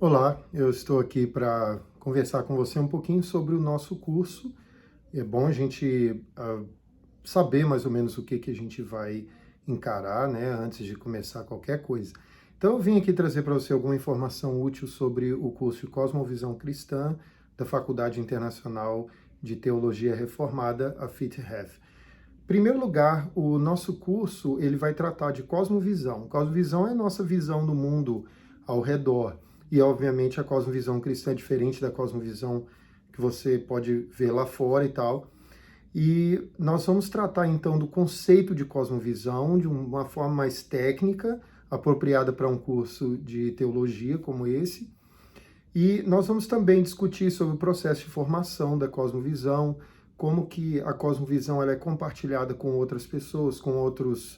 Olá, eu estou aqui para conversar com você um pouquinho sobre o nosso curso. É bom a gente saber mais ou menos o que a gente vai encarar, né, antes de começar qualquer coisa. Então, eu vim aqui trazer para você alguma informação útil sobre o curso de Cosmovisão Cristã da Faculdade Internacional de Teologia Reformada, a FITHEF. Em primeiro lugar, o nosso curso ele vai tratar de cosmovisão. Cosmovisão é a nossa visão do mundo ao redor. E, obviamente, a cosmovisão cristã é diferente da cosmovisão que você pode ver lá fora e tal. E nós vamos tratar, então, do conceito de cosmovisão de uma forma mais técnica, apropriada para um curso de teologia como esse. E nós vamos também discutir sobre o processo de formação da cosmovisão, como que a cosmovisão ela é compartilhada com outras pessoas, com outros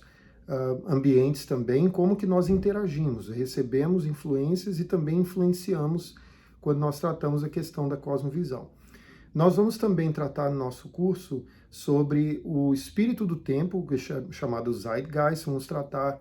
ambientes também, como que nós interagimos, recebemos influências e também influenciamos quando nós tratamos a questão da cosmovisão. Nós vamos também tratar no nosso curso sobre o espírito do tempo, chamado Zeitgeist, vamos tratar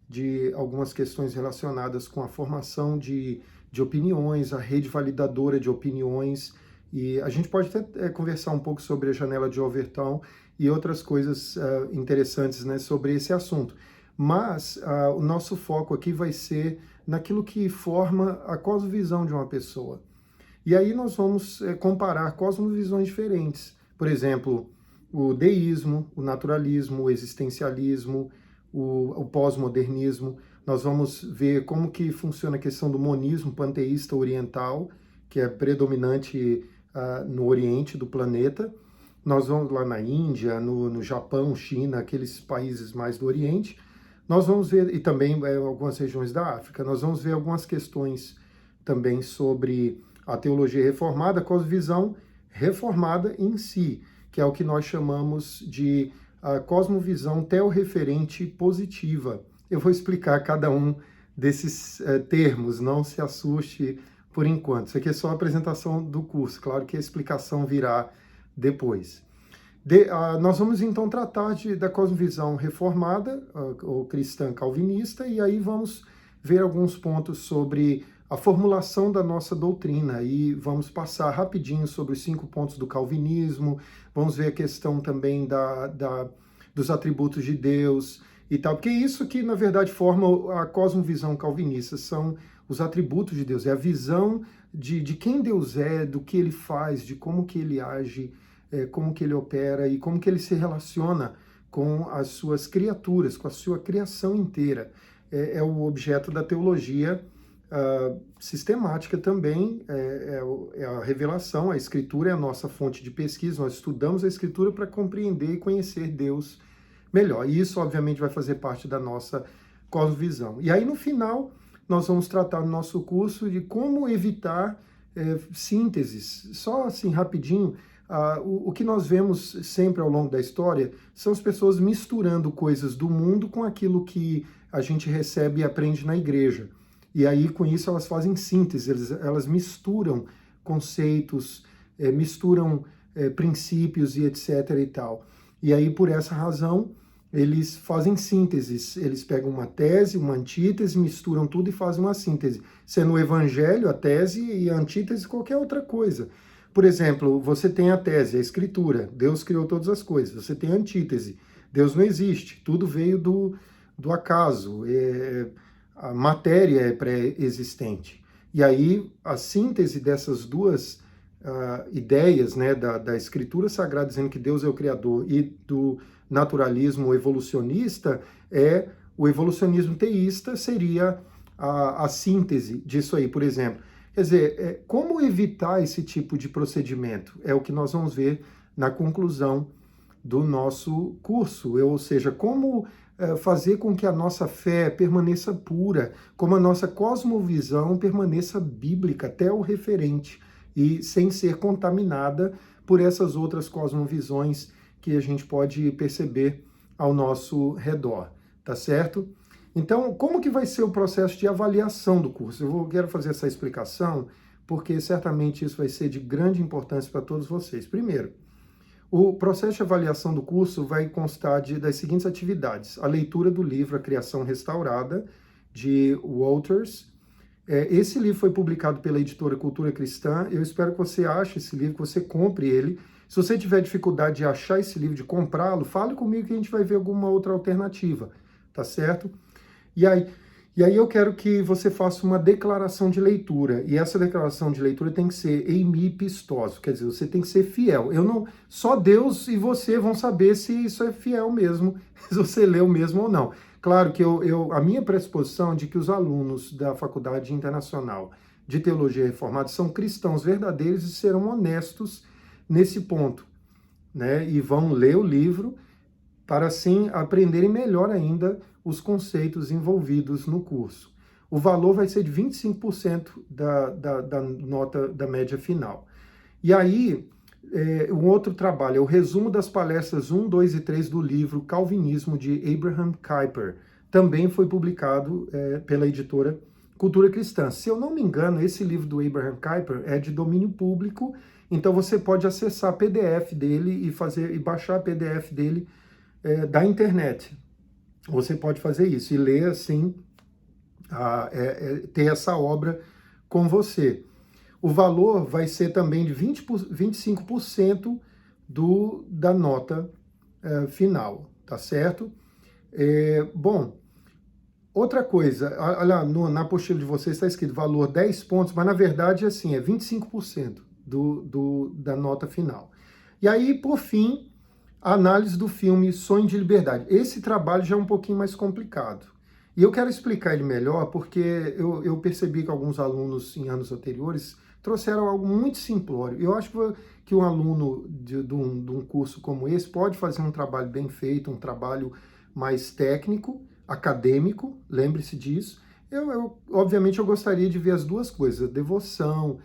de algumas questões relacionadas com a formação de opiniões, a rede validadora de opiniões, e a gente pode até conversar um pouco sobre a janela de Overton e outras coisas interessantes, né, sobre esse assunto. Mas o nosso foco aqui vai ser naquilo que forma a cosmovisão de uma pessoa. E aí nós vamos comparar cosmovisões diferentes. Por exemplo, o deísmo, o naturalismo, o existencialismo, o pós-modernismo. Nós vamos ver como que funciona a questão do monismo panteísta oriental, que é predominante no oriente do planeta. Nós vamos lá na Índia, no Japão, China, aqueles países mais do oriente. Nós vamos ver, e também algumas regiões da África, nós vamos ver algumas questões também sobre a teologia reformada, a cosmovisão reformada em si, que é o que nós chamamos de a cosmovisão teorreferente positiva. Eu vou explicar cada um desses termos, não se assuste por enquanto. Isso aqui é só a apresentação do curso, claro que a explicação virá depois. Nós vamos então tratar da cosmovisão reformada, ou cristã calvinista, e aí vamos ver alguns pontos sobre a formulação da nossa doutrina, e vamos passar rapidinho sobre os 5 pontos do calvinismo, vamos ver a questão também dos atributos de Deus e tal, porque isso que, na verdade, forma a cosmovisão calvinista, são os atributos de Deus, é a visão de quem Deus é, do que ele faz, de como que ele age, como que ele opera e como que ele se relaciona com as suas criaturas, com a sua criação inteira. É o objeto da teologia sistemática também, é a revelação, a Escritura é a nossa fonte de pesquisa, nós estudamos a Escritura para compreender e conhecer Deus melhor. E isso, obviamente, vai fazer parte da nossa cosmovisão. E aí, no final, nós vamos tratar no nosso curso de como evitar sínteses. Só assim, rapidinho, o que nós vemos sempre ao longo da história são as pessoas misturando coisas do mundo com aquilo que a gente recebe e aprende na igreja. E aí, com isso, elas fazem síntese, elas misturam conceitos, misturam princípios e etc. e tal. E aí, por essa razão, eles fazem sínteses. Eles pegam uma tese, uma antítese, misturam tudo e fazem uma síntese. Sendo o evangelho, a tese, e a antítese, qualquer outra coisa. Por exemplo, você tem a tese, a escritura, Deus criou todas as coisas. Você tem a antítese, Deus não existe, tudo veio do acaso, a matéria é pré-existente. E aí, a síntese dessas duas ideias, né, da escritura sagrada dizendo que Deus é o Criador e do naturalismo evolucionista, o evolucionismo teísta seria a síntese disso aí, por exemplo. Quer dizer, como evitar esse tipo de procedimento? É o que nós vamos ver na conclusão do nosso curso, ou seja, como fazer com que a nossa fé permaneça pura, como a nossa cosmovisão permaneça bíblica, até o referente, e sem ser contaminada por essas outras cosmovisões que a gente pode perceber ao nosso redor, tá certo? Então, como que vai ser o processo de avaliação do curso? Quero fazer essa explicação, porque certamente isso vai ser de grande importância para todos vocês. Primeiro, o processo de avaliação do curso vai constar das seguintes atividades: a leitura do livro A Criação Restaurada, de Walters, Esse livro foi publicado pela editora Cultura Cristã. Eu espero que você ache esse livro, que você compre ele. Se você tiver dificuldade de achar esse livro, de comprá-lo, fale comigo que a gente vai ver alguma outra alternativa, tá certo? E aí, eu quero que você faça uma declaração de leitura. E essa declaração de leitura tem que ser eimi pistoso, quer dizer, você tem que ser fiel. Só Deus e você vão saber se isso é fiel mesmo, se você leu mesmo ou não. Claro que a minha pressuposição é de que os alunos da Faculdade Internacional de Teologia Reformada são cristãos verdadeiros e serão honestos nesse ponto, né? E vão ler o livro para assim aprenderem melhor ainda os conceitos envolvidos no curso. O valor vai ser de 25% da nota da média final. E aí, um outro trabalho é o resumo das palestras 1, 2 e 3 do livro Calvinismo, de Abraham Kuyper. Também foi publicado pela editora Cultura Cristã. Se eu não me engano, esse livro do Abraham Kuyper é de domínio público, então você pode acessar a PDF dele e baixar a PDF dele da internet. Você pode fazer isso e ler assim, ter essa obra com você. O valor vai ser também de 25% da nota final, tá certo? Bom, outra coisa, olha, na apostila de vocês está escrito valor 10 pontos, mas na verdade assim, é 25% da nota final. E aí, por fim, a análise do filme Sonho de Liberdade. Esse trabalho já é um pouquinho mais complicado. E eu quero explicar ele melhor porque eu percebi que alguns alunos em anos anteriores trouxeram algo muito simplório. Eu acho que um aluno de um curso como esse pode fazer um trabalho bem feito, um trabalho mais técnico, acadêmico, lembre-se disso. Obviamente, eu gostaria de ver as duas coisas, a devoção,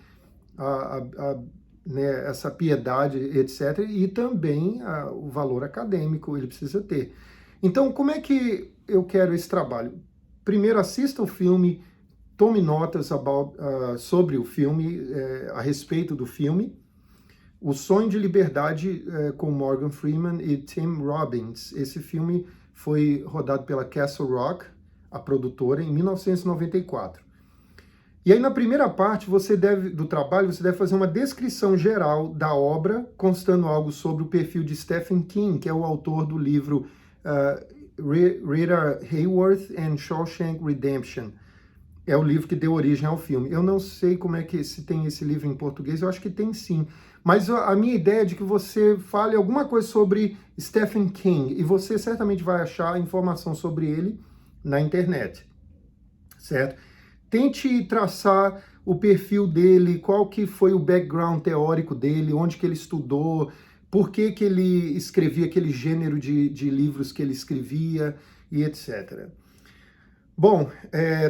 né, essa piedade, etc., e também o valor acadêmico ele precisa ter. Então, como é que eu quero esse trabalho? Primeiro, assista o filme, tome notas sobre o filme, a respeito do filme. O Sonho de Liberdade, com Morgan Freeman e Tim Robbins. Esse filme foi rodado pela Castle Rock, a produtora, em 1994. E aí, na primeira parte do trabalho, você deve fazer uma descrição geral da obra, constando algo sobre o perfil de Stephen King, que é o autor do livro Rita Hayworth and Shawshank Redemption. É o livro que deu origem ao filme. Eu não sei se tem esse livro em português, eu acho que tem sim. Mas a minha ideia é de que você fale alguma coisa sobre Stephen King, e você certamente vai achar informação sobre ele na internet, certo? Tente traçar o perfil dele, qual que foi o background teórico dele, onde que ele estudou, por que que ele escrevia aquele gênero de livros que ele escrevia e etc. Bom,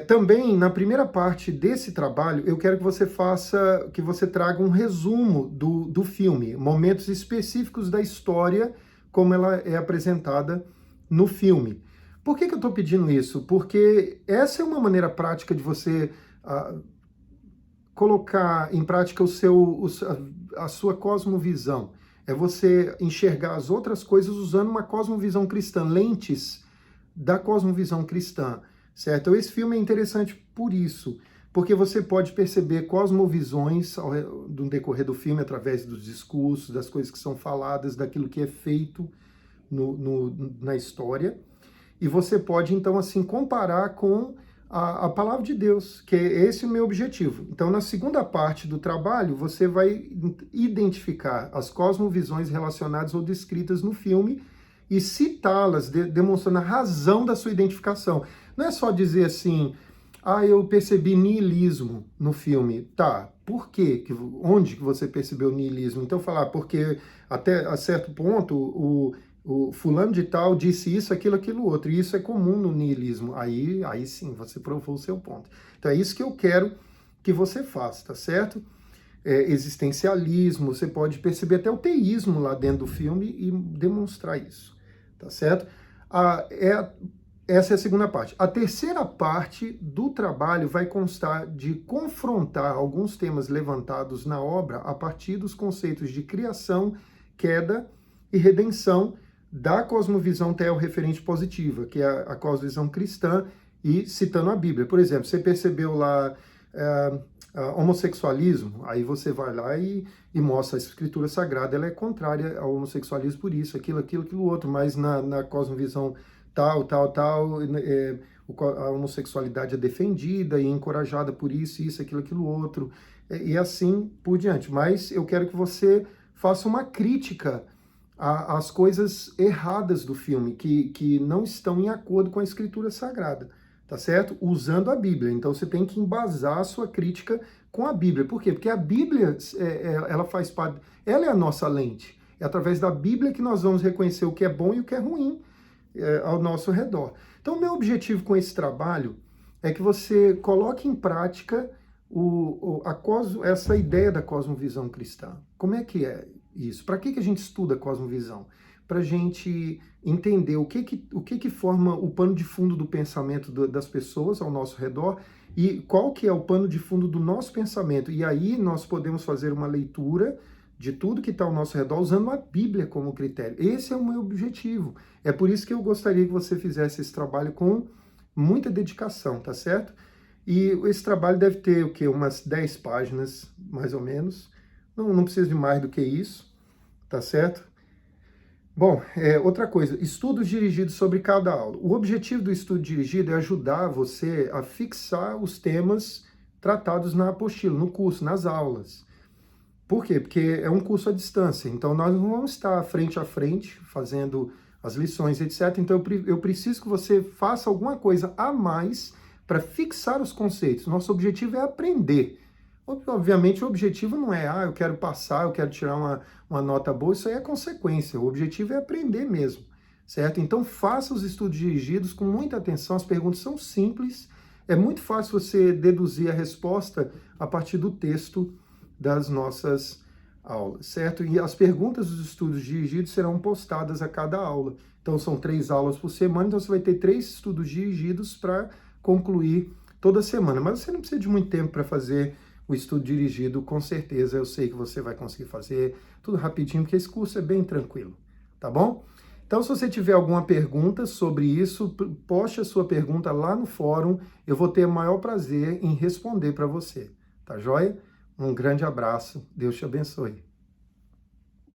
também na primeira parte desse trabalho, eu quero que você traga um resumo do filme, momentos específicos da história, como ela é apresentada no filme. Por que eu estou pedindo isso? Porque essa é uma maneira prática de você colocar em prática a sua cosmovisão. É você enxergar as outras coisas usando uma cosmovisão cristã, lentes da cosmovisão cristã, certo? Então, esse filme é interessante por isso, porque você pode perceber cosmovisões no decorrer do filme, através dos discursos, das coisas que são faladas, daquilo que é feito na história. E você pode, então, assim, comparar com a palavra de Deus, que é esse o meu objetivo. Então, na segunda parte do trabalho, você vai identificar as cosmovisões relacionadas ou descritas no filme e citá-las, demonstrando a razão da sua identificação. Não é só dizer assim, eu percebi niilismo no filme. Tá, por quê? Onde que você percebeu niilismo? Então, falar, porque até a certo ponto, o fulano de tal disse isso, aquilo outro, e isso é comum no niilismo. Aí sim, você provou o seu ponto. Então é isso que eu quero que você faça, tá certo? Existencialismo, você pode perceber até o teísmo lá dentro do filme e demonstrar isso, tá certo? Essa é a segunda parte. A terceira parte do trabalho vai constar de confrontar alguns temas levantados na obra a partir dos conceitos de criação, queda e redenção, da cosmovisão teorreferente positiva, que é a cosmovisão cristã, e citando a Bíblia. Por exemplo, você percebeu lá homossexualismo, aí você vai lá e mostra a escritura sagrada, ela é contrária ao homossexualismo por isso, aquilo outro, mas na cosmovisão tal, a homossexualidade é defendida e encorajada por isso, aquilo outro, e assim por diante. Mas eu quero que você faça uma crítica às coisas erradas do filme, que não estão em acordo com a escritura sagrada, tá certo? Usando a Bíblia. Então você tem que embasar a sua crítica com a Bíblia. Por quê? Porque a Bíblia, ela faz parte, ela é a nossa lente. É através da Bíblia que nós vamos reconhecer o que é bom e o que é ruim ao nosso redor. Então, meu objetivo com esse trabalho é que você coloque em prática essa ideia da cosmovisão cristã. Como é que é isso? Para que a gente estuda a cosmovisão? Para a gente entender o que forma o pano de fundo do pensamento das pessoas ao nosso redor e qual que é o pano de fundo do nosso pensamento. E aí nós podemos fazer uma leitura de tudo que está ao nosso redor usando a Bíblia como critério. Esse é o meu objetivo. É por isso que eu gostaria que você fizesse esse trabalho com muita dedicação, tá certo? E esse trabalho deve ter o quê? Umas 10 páginas, mais ou menos. Não precisa de mais do que isso, tá certo? Bom, outra coisa, estudos dirigidos sobre cada aula. O objetivo do estudo dirigido é ajudar você a fixar os temas tratados na apostila, no curso, nas aulas. Por quê? Porque é um curso à distância, então nós não vamos estar frente a frente fazendo as lições, etc. Então eu preciso que você faça alguma coisa a mais para fixar os conceitos. Nosso objetivo é aprender. Obviamente o objetivo não é, eu quero passar, eu quero tirar uma nota boa, isso aí é consequência. O objetivo é aprender mesmo, certo? Então faça os estudos dirigidos com muita atenção, as perguntas são simples, é muito fácil você deduzir a resposta a partir do texto das nossas aulas, certo? E as perguntas dos estudos dirigidos serão postadas a cada aula. Então são 3 aulas por semana, então você vai ter 3 estudos dirigidos para concluir toda semana. Mas você não precisa de muito tempo para fazer o estudo dirigido, com certeza eu sei que você vai conseguir fazer tudo rapidinho, porque esse curso é bem tranquilo, tá bom? Então, se você tiver alguma pergunta sobre isso, poste a sua pergunta lá no fórum, eu vou ter o maior prazer em responder para você, tá joia? Um grande abraço, Deus te abençoe.